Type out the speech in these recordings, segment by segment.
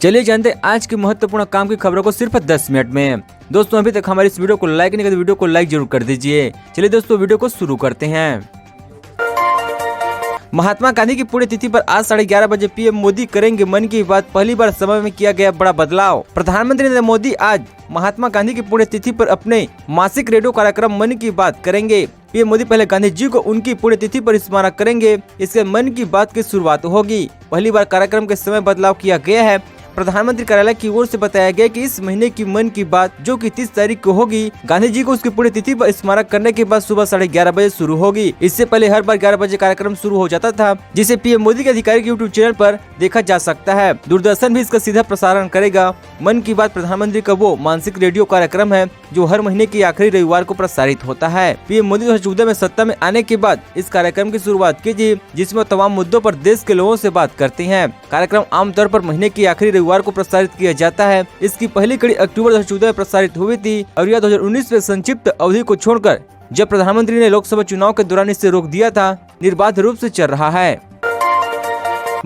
चलिए जानते हैं आज के महत्वपूर्ण काम की खबरों को सिर्फ 10 मिनट में। दोस्तों अभी तक हमारी इस वीडियो को लाइक नहीं किया तो वीडियो को लाइक जरूर कर दीजिए। चलिए दोस्तों वीडियो को शुरू करते हैं। महात्मा गांधी की पुण्यतिथि पर आज 11:30 बजे पीएम मोदी करेंगे मन की बात। पहली बार समय में किया गया बड़ा बदलाव। प्रधानमंत्री नरेंद्र मोदी आज महात्मा गांधी की पुण्यतिथि पर अपने मासिक रेडियो कार्यक्रम मन की बात करेंगे। पीएम मोदी पहले गांधी जी को उनकी पुण्यतिथि पर स्मरण करेंगे। इसके मन की बात की शुरुआत होगी। पहली बार कार्यक्रम के समय बदलाव किया गया है। प्रधानमंत्री कार्यालय की ओर से बताया गया कि इस महीने की मन की बात जो कि 30 तारीख को होगी, गांधी जी को उसकी पुण्यतिथि पर स्मारक करने के बाद सुबह 11:30 बजे शुरू होगी। इससे पहले हर बार 11 बजे कार्यक्रम शुरू हो जाता था, जिसे पीएम मोदी के आधिकारिक यूट्यूब चैनल पर देखा जा सकता है। दूरदर्शन भी इसका सीधा प्रसारण करेगा। मन की बात प्रधानमंत्री का वो मासिक रेडियो कार्यक्रम है जो हर महीने के आखिरी रविवार को प्रसारित होता है। पीएम मोदी 2014 में सत्ता में आने के बाद इस कार्यक्रम की शुरुआत की थी, जिसमें तमाम मुद्दों पर देश के लोगों से बात करते हैं। कार्यक्रम आमतौर पर महीने के आखिरी रविवार को प्रसारित किया जाता है। इसकी पहली कड़ी अक्टूबर 2014 में प्रसारित हुई थी और यह 2019 में संक्षिप्त अवधि को छोड़कर, जब प्रधानमंत्री ने लोकसभा चुनाव के दौरान इसे रोक दिया था, निर्बाध रूप से चल रहा है।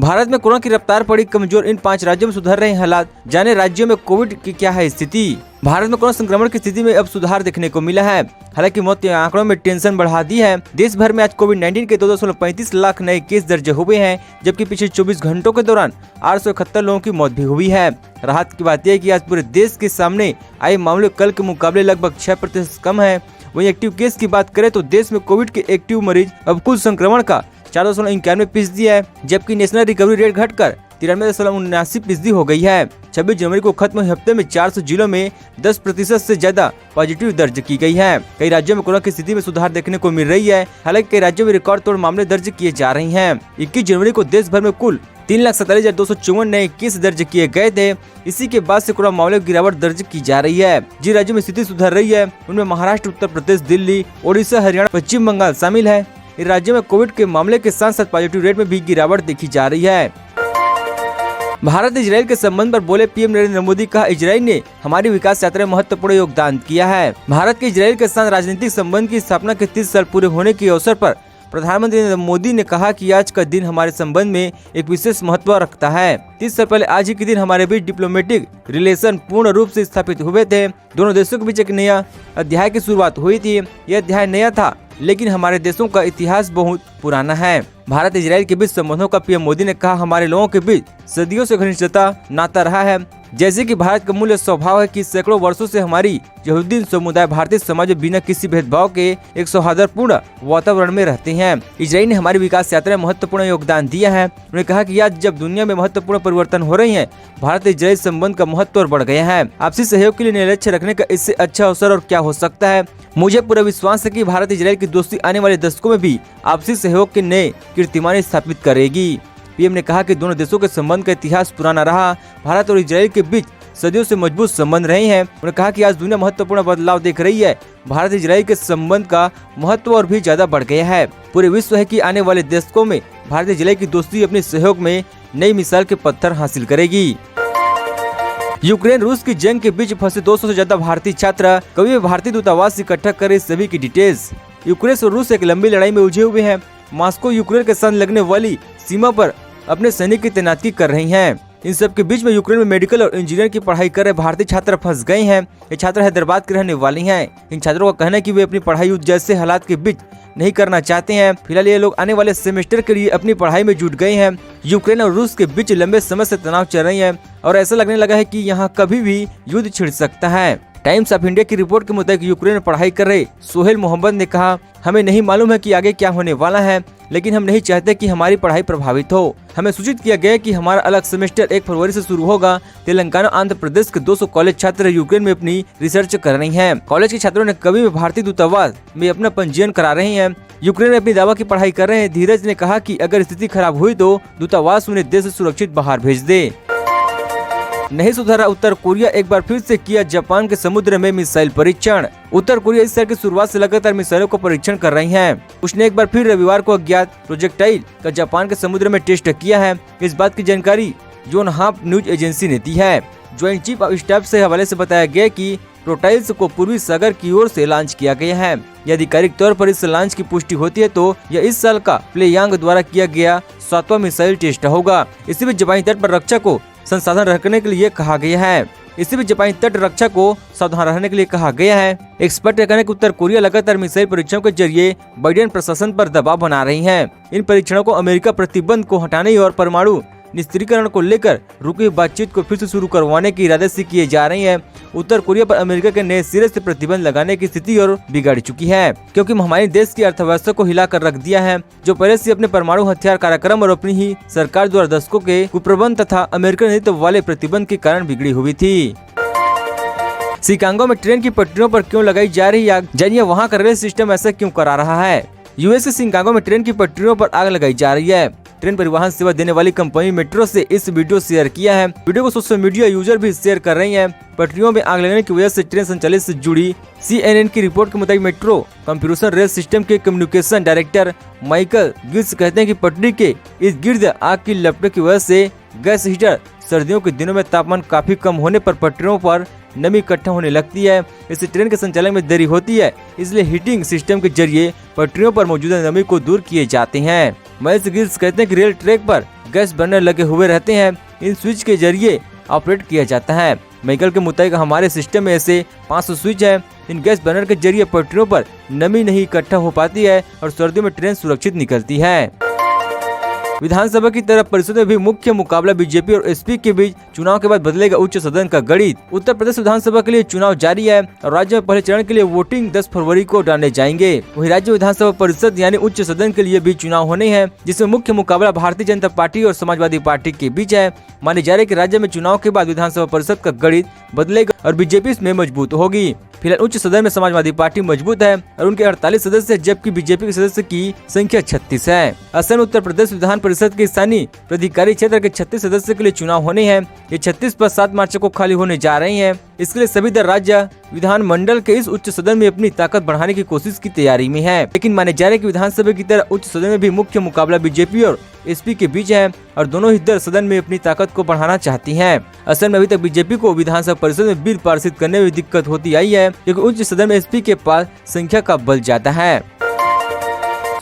भारत में कोरोना की रफ्तार पड़ी कमजोर, इन 5 राज्यों में सुधर रहे हालात। जाने राज्यों में कोविड की क्या है स्थिति। भारत में कोरोना संक्रमण की स्थिति में अब सुधार देखने को मिला है। हालांकि मौत के आंकड़ों में टेंशन बढ़ा दी है। देश भर में आज कोविड-19 के 2.35 लाख नए केस दर्ज हुए हैं, जबकि पिछले 24 घंटों के दौरान 871 लोगों की मौत भी हुई है। राहत की बात यह है कि आज पूरे देश के सामने आए मामले कल के मुकाबले लगभग 6% कम है। वहीं एक्टिव केस की बात करें तो देश में कोविड के एक्टिव मरीज अब कुल संक्रमण का 4.91% है, जबकि नेशनल रिकवरी रेट घटकर 93.79% हो गई है। 26 जनवरी को खत्म हुए हफ्ते में 400 जिलों में 10% से ज्यादा पॉजिटिव दर्ज की गई है। कई राज्यों में कोरोना की स्थिति में सुधार देखने को मिल रही है। हालांकि कई राज्यों में रिकॉर्ड तोड़ मामले दर्ज किए जा रहे हैं। 21 जनवरी को देश भर में कुल 3,47,254 नए केस दर्ज किए गए थे। इसी के बाद से कोरोना मामले में गिरावट दर्ज की जा रही है। जिन राज्यों में स्थिति सुधर रही है उनमें महाराष्ट्र, उत्तर प्रदेश, दिल्ली, ओडिशा, हरियाणा, पश्चिम बंगाल शामिल है। इन राज्यों में कोविड के मामले के साथ साथ पॉजिटिव रेट में भी गिरावट देखी जा रही है। भारत इजराइल के संबंध पर बोले पीएम नरेंद्र मोदी, कहा इजराइल ने हमारी विकास यात्रा में महत्वपूर्ण योगदान किया है। भारत के इजराइल के साथ राजनीतिक संबंध की स्थापना के 30 साल पूरे होने के अवसर पर प्रधानमंत्री नरेंद्र मोदी ने कहा कि आज का दिन हमारे संबंध में एक विशेष महत्व रखता है। 30 साल पहले आज ही के दिन हमारे बीच डिप्लोमेटिक रिलेशन पूर्ण रूप से स्थापित हुए थे। दोनों देशों के बीच एक नया अध्याय की शुरुआत हुई थी। यह अध्याय नया था, लेकिन हमारे देशों का इतिहास बहुत पुराना है। भारत इजराइल के बीच संबंधों का पीएम मोदी ने कहा, हमारे लोगों के बीच सदियों से घनिष्ठता नाता रहा है। जैसे कि भारत का मूल्य स्वभाव है कि सैकड़ों वर्षों से हमारी यहूदी समुदाय भारतीय समाज में बिना किसी भेदभाव के एक सौहार्दपूर्ण वातावरण में रहते हैं। इजराइल ने हमारी विकास यात्रा में महत्वपूर्ण योगदान दिया है। उन्होंने कहा कि आज जब दुनिया में महत्वपूर्ण परिवर्तन हो रहे हैं, भारत इजराइल संबंध का महत्व और बढ़ गया है। आपसी सहयोग के लिए नए लक्ष्य रखने का इससे अच्छा अवसर और क्या हो सकता है। मुझे पूरा विश्वास है कि भारत इजराइल की दोस्ती आने वाले दशकों में भी आपसी सहयोग के नए कीर्तिमान स्थापित करेगी। पीएम ने कहा कि दोनों देशों के संबंध का इतिहास पुराना रहा। भारत और इजराइल के बीच सदियों से मजबूत संबंध रहे हैं। उन्होंने कहा कि आज दुनिया महत्वपूर्ण बदलाव देख रही है। भारत इजराइल के संबंध का महत्व और भी ज्यादा बढ़ गया है। पूरे विश्व है कि आने वाले दशकों में भारत इजराइल की दोस्ती अपने सहयोग में नई मिसाल के पत्थर हासिल करेगी। यूक्रेन रूस की जंग के बीच फंसे 200 से ज्यादा भारतीय छात्र कभी भी भारतीय दूतावास इकट्ठा करे सभी की डिटेल्स। यूक्रेन और रूस एक लंबी लड़ाई में उलझे हुए हैं। मॉस्को यूक्रेन के साथ लगने वाली सीमा पर अपने सैनिक की तैनाती कर रही हैं। इन सब के बीच में यूक्रेन में मेडिकल और इंजीनियर की पढ़ाई कर रहे भारतीय छात्र फंस गए हैं। ये छात्र हैदराबाद के रहने वाले हैं। इन छात्रों का कहना है कि वे अपनी पढ़ाई युद्ध जैसे हालात के बीच नहीं करना चाहते हैं। फिलहाल ये लोग आने वाले सेमेस्टर के लिए अपनी पढ़ाई में जुट गए हैं। यूक्रेन और रूस के बीच लंबे समय से तनाव चल रही है और ऐसा लगने लगा है कि यहाँ कभी भी युद्ध छिड़ सकता है। टाइम्स ऑफ इंडिया की रिपोर्ट के मुताबिक यूक्रेन में पढ़ाई कर रहे सोहेल मोहम्मद ने कहा, हमें नहीं मालूम है कि आगे क्या होने वाला है, लेकिन हम नहीं चाहते कि हमारी पढ़ाई प्रभावित हो। हमें सूचित किया गया कि हमारा अलग सेमेस्टर 1 फरवरी से शुरू होगा। तेलंगाना, आंध्र प्रदेश के 200 कॉलेज छात्र यूक्रेन में अपनी रिसर्च कर रही हैं। कॉलेज के छात्रों ने कभी भी भारतीय दूतावास में अपना पंजीयन करा रहे हैं। यूक्रेन में अपनी दावा की पढ़ाई कर रहे हैं। धीरज ने कहा कि अगर स्थिति खराब हुई तो दूतावास उन्हें देश से सुरक्षित बाहर भेज दे। नहीं सुधरा उत्तर कोरिया, एक बार फिर से किया जापान के समुद्र में मिसाइल परीक्षण। उत्तर कोरिया इस साल की शुरुआत से लगातार मिसाइलों को परीक्षण कर रही है। उसने एक बार फिर रविवार को अज्ञात प्रोजेक्टाइल का जापान के समुद्र में टेस्ट किया है। इस बात की जानकारी जोनहाप न्यूज एजेंसी ने दी है। ज्वाइंट चीफ ऑफ स्टाफ से हवाले से बताया गया कि प्रोटाइल्स को पूर्वी सागर की ओर से लॉन्च किया गया है। यदि आधिकारिक तौर पर इस लॉन्च की पुष्टि होती है तो यह इस साल का प्लेयांग द्वारा किया गया 7वां मिसाइल टेस्ट होगा। इसी बीच जापानी तट पर रक्षा को संसाधन रखने के लिए कहा गया है। इसी बीच जापानी तट रक्षा को सावधान रहने के लिए कहा गया है। एक्सपर्ट का कहना है कि उत्तर कोरिया लगातार मिसाइल परीक्षणों के जरिए बाइडेन प्रशासन पर दबाव बना रही है। इन परीक्षणों को अमेरिका प्रतिबंध को हटाने और परमाणु निस्त्रीकरण को लेकर रुकी बातचीत को फिर से शुरू करवाने के इरादे से किए जा रही है। उत्तर कोरिया पर अमेरिका के नए सिरे से प्रतिबंध लगाने की स्थिति और बिगड़ चुकी है, क्योंकि हमारे देश की अर्थव्यवस्था को हिला कर रख दिया है, जो पहले से अपने परमाणु हथियार कार्यक्रम और अपनी ही सरकार द्वारा दशकों के कुप्रबंध तथा अमेरिकन नेतृत्व वाले प्रतिबंध के कारण बिगड़ी हुई थी। शिकागो में ट्रेन की पटरियों पर क्यों लगाई जा रही आग, जानिए वहाँ का रेल सिस्टम ऐसा क्यों करा रहा है। यूएस के शिकागो में ट्रेन की पटरियों पर आग लगाई जा रही है। ट्रेन परिवहन सेवा देने वाली कंपनी मेट्रो से इस वीडियो शेयर किया है। वीडियो को सोशल मीडिया यूजर भी शेयर कर रही हैं। पटरियों में आग लगने की वजह से ट्रेन संचालित से जुड़ी CNN की रिपोर्ट के मुताबिक मेट्रो कंप्यूटर रेल सिस्टम के कम्युनिकेशन डायरेक्टर माइकल गिल्स कहते हैं कि पटरी के इस गिर्द आग की लपटने की वजह से गैस हीटर सर्दियों के दिनों में तापमान काफी कम होने पर पटरियों पर नमी इकट्ठा होने लगती है। इससे ट्रेन के संचालन में देरी होती है, इसलिए हीटिंग सिस्टम के जरिए पटरियों पर मौजूदा नमी को दूर किए जाते हैं। महेश गिल्स कहते हैं कि रेल ट्रैक पर गैस बर्नर लगे हुए रहते हैं, इन स्विच के जरिए ऑपरेट किया जाता है। माइकल के मुताबिक हमारे सिस्टम में ऐसे 500 स्विच है। इन गैस बर्नर के जरिए पटरियों पर नमी नहीं इकट्ठा हो पाती है और सर्दियों में ट्रेन सुरक्षित निकलती है। विधानसभा की तरफ परिषद में भी मुख्य मुकाबला बीजेपी और एसपी के बीच। चुनाव के बाद बदलेगा उच्च सदन का गणित। उत्तर प्रदेश विधानसभा के लिए चुनाव जारी है और राज्य में पहले चरण के लिए वोटिंग 10 फरवरी को डाले जाएंगे। वहीं राज्य विधानसभा परिषद यानी उच्च सदन के लिए भी चुनाव होने हैं, जिसमें मुख्य मुकाबला भारतीय जनता पार्टी और समाजवादी पार्टी के बीच है। माने जा रहा है कि राज्य में चुनाव के बाद विधानसभा परिषद का गणित बदलेगा और बीजेपी इसमें मजबूत होगी। फिलहाल उच्च सदन में समाजवादी पार्टी मजबूत है और उनके 48 सदस्य, जबकि बीजेपी के सदस्य की संख्या 36 है। असल में उत्तर प्रदेश विधान परिषद के स्थानीय प्राधिकारी क्षेत्र के 36 सदस्य के लिए चुनाव होने हैं। ये 36 पर 7 मार्च को खाली होने जा रहे हैं। इसके लिए सभी दल राज्य विधान मंडल के इस उच्च सदन में अपनी ताकत बढ़ाने की कोशिश की तैयारी में है। लेकिन माने जा रहे कि विधानसभा की तरह उच्च सदन में भी मुख्य मुकाबला बीजेपी और एसपी के बीच है और दोनों ही दल सदन में अपनी ताकत को बढ़ाना चाहती हैं। असल में अभी तक बीजेपी को विधानसभा परिषद में बिल पारित करने में दिक्कत होती आई है, क्योंकि उच्च सदन में एसपी के पास संख्या का बल ज्यादा है।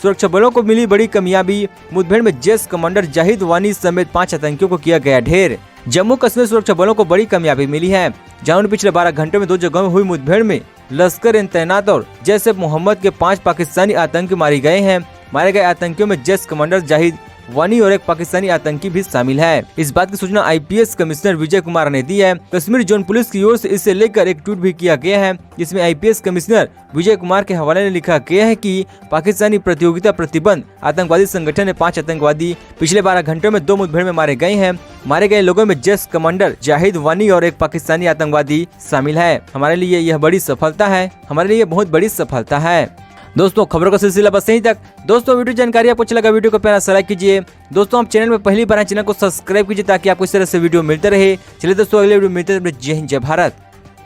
सुरक्षा बलों को मिली बड़ी कामयाबी। मुठभेड़ में जैश कमांडर जाहिद वानी समेत 5 आतंकियों को किया गया ढेर। जम्मू कश्मीर सुरक्षा बलों को बड़ी कामयाबी मिली है, जहां पिछले 12 घंटों में 2 जगहों में हुई मुठभेड़ में लश्कर-ए-तैनात और जैश-ए-मोहम्मद के 5 पाकिस्तानी आतंकी मारे गए हैं। मारे गए आतंकियों में जैश कमांडर जाहिद वानी और एक पाकिस्तानी आतंकी भी शामिल है। इस बात की सूचना IPS कमिश्नर विजय कुमार ने दी है। कश्मीर जोन पुलिस की ओर से इसे लेकर एक ट्वीट भी किया गया है, जिसमें IPS कमिश्नर विजय कुमार के हवाले में लिखा गया है कि पाकिस्तानी प्रतियोगिता प्रतिबंध आतंकवादी संगठन ने 5 आतंकवादी पिछले 12 घंटों में 2 मुठभेड़ में मारे गए हैं। मारे गए लोगों में जैश कमांडर जाहिद वानी और एक पाकिस्तानी आतंकवादी शामिल है। हमारे लिए यह बड़ी सफलता है, हमारे लिए बहुत बड़ी सफलता है। दोस्तों, खबरों का सिलसिला बस यहीं तक। दोस्तों, वीडियो जानकारी आपको अच्छा लगा, वीडियो को प्यारा सा लाइक कीजिए। दोस्तों, आप चैनल में पहली बार आए, चैनल को सब्सक्राइब कीजिए ताकि आपको इस तरह से वीडियो मिलते रहे। चलिए दोस्तों, अगले वीडियो मिलते हैं। जय हिंद, जय भारत।